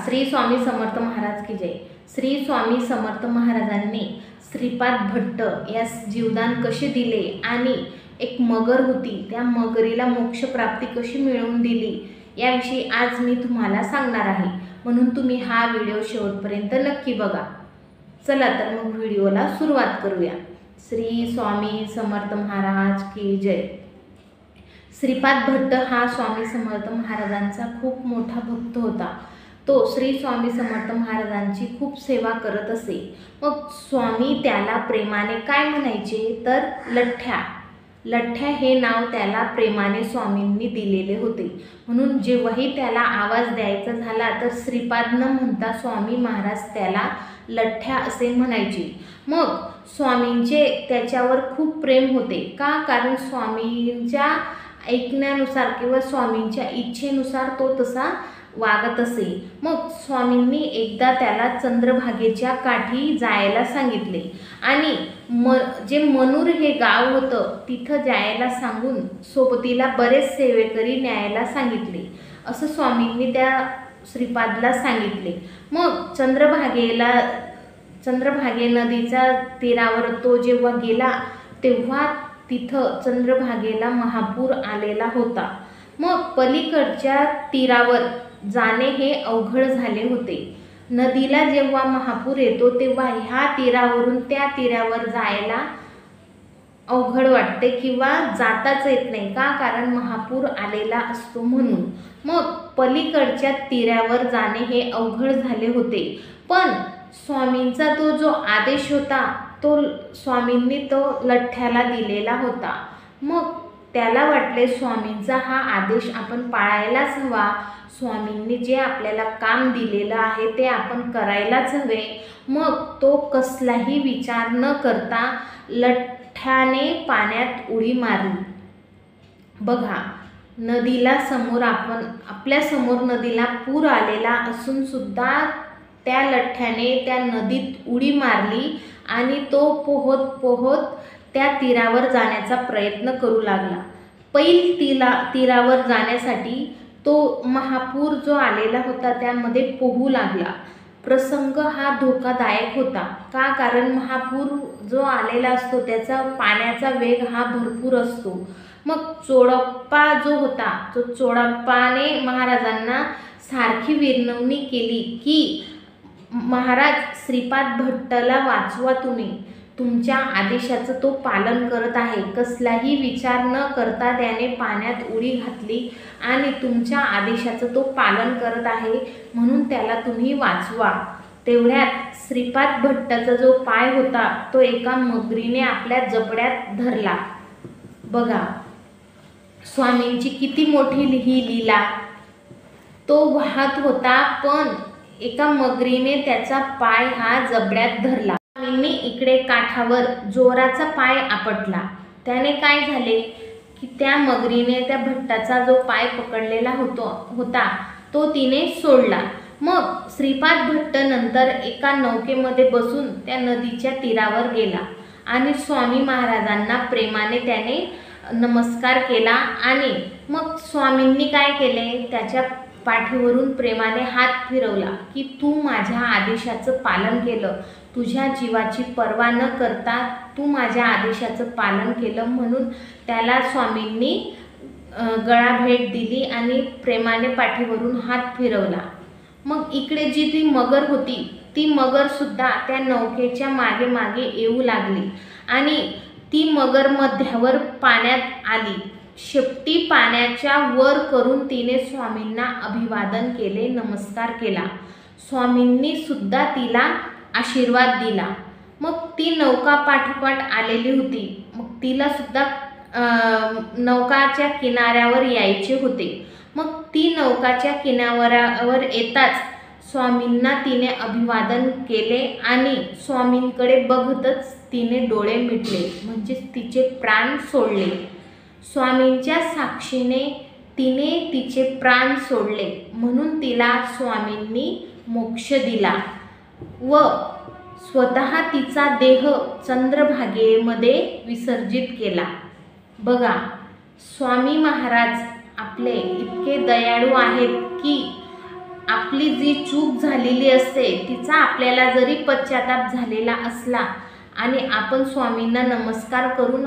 श्री स्वामी समर्थ महाराज की जय। श्री स्वामी समर्थ महाराजांनी श्रीपाद भट्ट या जीवदान कसे दिले आणि एक मगर होती त्या मगरीला मोक्ष प्राप्ती कशी मिळवून दिली याविषयी आज मी तुम्हाला सांगणार आहे, म्हणून तुम्ही हा व्हिडिओ शेवटपर्यंत नक्की बघा। चला तर मग व्हिडिओला सुरुवात करूया। श्री स्वामी समर्थ महाराज की जय। श्रीपाद भट्ट हा स्वामी समर्थ महाराजांचा खूप मोठा भक्त होता। तो श्री स्वामी समर्थ महाराजांची खूप सेवा करत असे। मग स्वामी त्याला प्रेमाने काय म्हणायचे तर लठ्ठ्या। लठ्ठ्या हे नाव त्याला प्रेमाने स्वामींनी दिलेले होते, म्हणून जेव्हाही त्याला आवाज द्यायचा झाला तर श्रीपाद न म्हणता स्वामी महाराज त्याला लठ्ठ्या असे म्हणायचे। मग स्वामींचे त्याच्यावर खूप प्रेम होते का, कारण स्वामींच्या ऐकण्यानुसार किंवा स्वामींच्या इच्छेनुसार तो तसा वागत असे। मग स्वामींनी एकदा त्याला चंद्रभागेच्या काठी जायला सांगितले आणि जे मनूर हे गाव होतं तिथं जायला सांगून सोबतीला बरेच सेवेकरी न्यायला सांगितले, असं स्वामींनी त्या श्रीपादला सांगितले। मग चंद्रभागे नदीच्या तीरावर तो जेव्हा गेला तेव्हा तिथं चंद्रभागेला महापूर आलेला होता। मग पलीकडच्या तीरावर जाणे हे अवघड झाले होते। नदीला जेव्हा महापूर येतो तेव्हा ह्या तीरावरून त्या तीरावर जायला अवघड वाटते किंवा जाताच येत नाही का, कारण महापूर आलेला असतो म्हणून। मग पलीकडच्या तीरावर जाणे हे अवघड झाले होते, पण स्वामींचा तो जो आदेश होता तो स्वामींनी तो लठ्ठ्याला दिलेला होता। मग त्याला वाटले स्वामींचा हा आदेश आपण पाळायलाच हवा, स्वामींनी जे आपल्याला काम दिलेलं आहे ते आपण करायलाच हवे। मग तो कसलाही विचार न करता लठ्ठ्याने पाण्यात उडी मारली। बघा, नदीला समोर आपल्या समोर नदीला पूर आलेला असून सुद्धा त्या लठ्ठ्याने त्या नदीत उडी मारली आणि तो पोहत पोहत त्या तीरावर जाण्याचा प्रयत्न करू लागला। तीरावर जाण्यासाठी तो महापूर जो आलेला होता त्यामध्ये पोहू लागला। प्रसंग हा धोकादायक होता का, कारण महापूर जो आलेला असतो त्याचा पाण्याचा वेग हा भरपूर असतो। मग चोडप्पा जो होता तो चोडप्पाने महाराजांना सारखी विनवणी केली की महाराज, श्रीपाद भट्टला वाचवा, तुम्ही तुमच्या आदेशाचं तो पालन करत आहे। कसलाही विचार न करता त्याने पाण्यात उडी घातली आणि तुमच्या आदेशाचं तो पालन करत आहे, म्हणून त्याला तुम्ही वाचवा। तेवढ्यात श्रीपाद भट्टाचा जो पाय होता तो एका मगरीने आपल्या जबड्यात धरला। बघा, स्वामींची किती मोठी ही लीला। तो वाहत होता पण एका मगरीने त्याचा पाय हा जबड्यात धरला। स्वामींनी इकडे काठावर जोराचा पाय आपटला। त्याने काय झाले की त्या मगरीने त्या भट्टाचा जो पाय पकडलेला होता तो तिने सोडला। मग श्रीपाद भट्ट नंतर एका नौकेमध्ये बसून त्या नदीच्या तीरावर गेला आणि स्वामी महाराजांना प्रेमाने त्याने नमस्कार केला आणि मग स्वामींनी काय केले, त्याच्या पाठीवरून प्रेमाने हात फिरवला की तू माझ्या आदेशाचं पालन केलं, तुझ्या जीवाची पर्वा न करता तू माझ्या आदेशाचं पालन केलं, म्हणून त्याला स्वामींनी गळा भेट दिली आणि प्रेमाने पाठीवरून हात फिरवला। मग इकडे जी ती मगर होती ती मगर सुद्धा त्या नौकेच्या मागे मागे येऊ लागली आणि ती मगर मध्यावर पाण्यात आली। शेपटी पाण्याच्या वर करून तिने स्वामींना अभिवादन केले, नमस्कार केला। स्वामींनी सुद्धा तिला आशीर्वाद दिला। मग ती नौका पाठोपाठ आलेली होती, मग तिला सुद्धा नौकाच्या किनाऱ्यावर यायचे होते। मग ती नौकाच्या किनाऱ्यावर येताच स्वामींना तिने अभिवादन केले आणि स्वामींकडे बघतच तिने डोळे मिटले, म्हणजे तिचे प्राण सोडले। स्वामींच्या साक्षीने तिने तिचे प्राण सोडले, म्हणून तिला स्वामींनी मोक्ष दिला व स्वतः तिचा देह चंद्रभागेमध्ये विसर्जित केला। बघा, स्वामी महाराज आपले इतके दयाळू आहेत की आपली जी चूक झालेली असते तिचा आपल्याला जरी पश्चाताप झालेला असला आणि आपण स्वामींना नमस्कार करून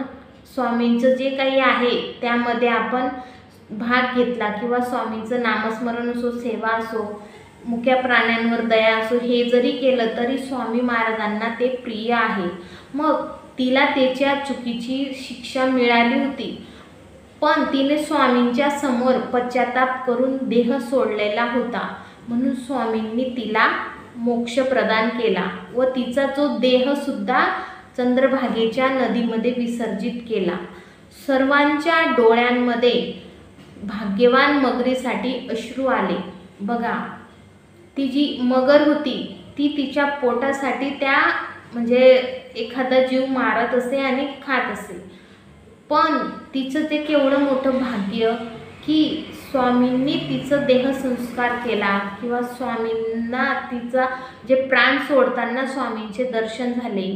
स्वामींचं जे काही आहे त्यामध्ये आपण भाग घेतला किंवा स्वामींचं नामस्मरण असो, सेवा असो, मुक्या प्राण्यांवर दया असो, हे जरी केलं तरी स्वामी महाराजांना ते प्रिय आहे. मग तिला त्याच्या चुकीची शिक्षा मिळाली होती, पण तिने स्वामींच्या समोर पश्चाताप करून देह सोडलेला होता. म्हणून स्वामींनी तिला मोक्ष प्रदान केला व तिचा जो देह सुद्धा चंद्रभागेच्या नदीमध्ये विसर्जित केला. सर्वांच्या डोळ्यांमध्ये भाग्यवान मगरीसाठी अश्रू आले. बघा, ती जी मगर होती ती तिच्या पोटासाठी त्या म्हणजे एखादा जीव मारत असे आणि खात असे, पण तिचं ते केवढं मोठं भाग्य की स्वामींनी तिचं देहसंस्कार केला किंवा स्वामींना तिचा जे प्राण सोडताना स्वामींचे दर्शन झाले.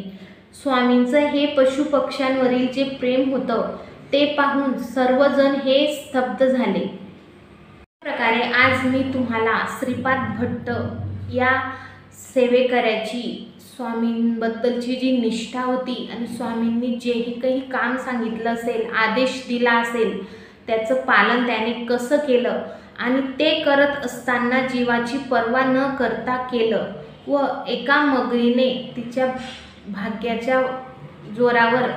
स्वामींचं हे पशुपक्ष्यांवरील जे प्रेम होतं ते पाहून सर्वजण हे स्तब्ध झाले. प्रकारे आज मी तुम्हाला श्रीपाद भट्ट या सेवेकऱ्याची स्वामींबद्दलची जी निष्ठा होती आणि स्वामींनी जेही काही काम सांगितलं असेल, आदेश दिला असेल, त्याचं पालन त्याने कसं केलं आणि ते करत असताना जीवाची पर्वा न करता केलं व एका मगरीने तिच्या भाग्याच्या जोरावर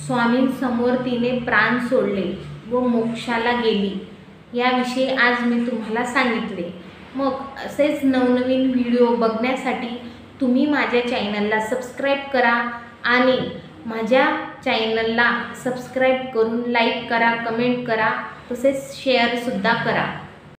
स्वामींसमोर तिने प्राण सोडले व मोक्षाला गेली, याविषयी आज मी तुम्हाला सांगितले. मग असेच नवनवीन व्हिडिओ बघण्यासाठी तुम्ही माझ्या चॅनलला सबस्क्राईब करा आणि माझ्या चॅनलला सबस्क्राईब करून लाईक करा, कमेंट करा, तसेच शेअरसुद्धा करा.